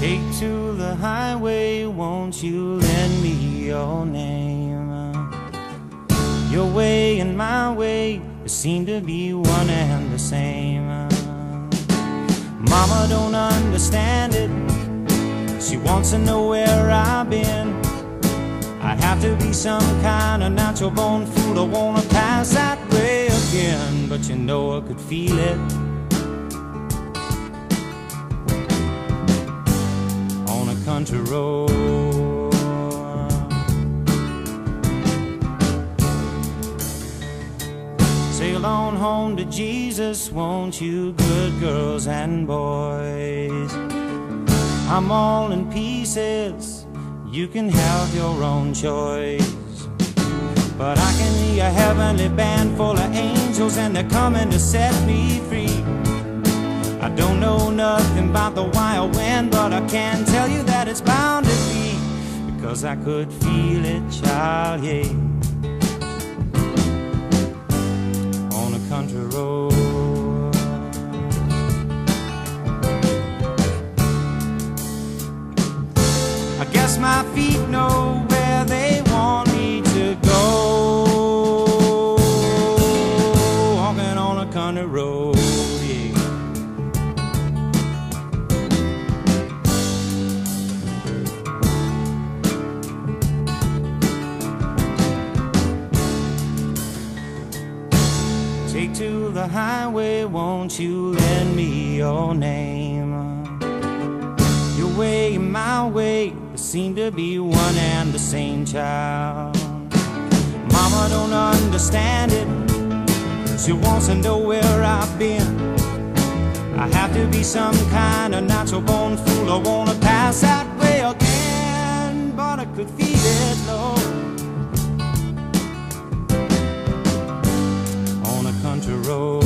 Take to the highway, won't you lend me your name? Your way and my way seem to be one and the same. Mama don't understand it. She wants to know where I've been. I'd have to be some kind of natural born fool. I wanna pass that way again, but you know I could feel it on a country road. Sail on home to Jesus, won't you, good girls and boys? I'm all in pieces, you can have your own choice. But I can hear a heavenly band full of angels, and they're coming to set me free. I don't know nothing about the wild wind, but I can tell you that it's bound to be, because I could feel it, child, yeah, on a country road. I guess my feet know where they want me to go, walking on a country road, yeah. Take to the highway, won't you lend me your name? Your way and my way seem to be one and the same, child. Mama don't understand it. She wants to know where I've been. I have to be some kind of natural born fool. I wanna pass that way again, but I could feel it, Lord, on a country road.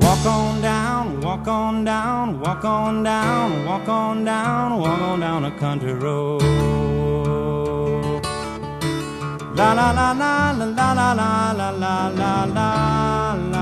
Walk on down, walk on down, walk on down, walk on down, walk on down a country road. La la la la la la la la la la la la.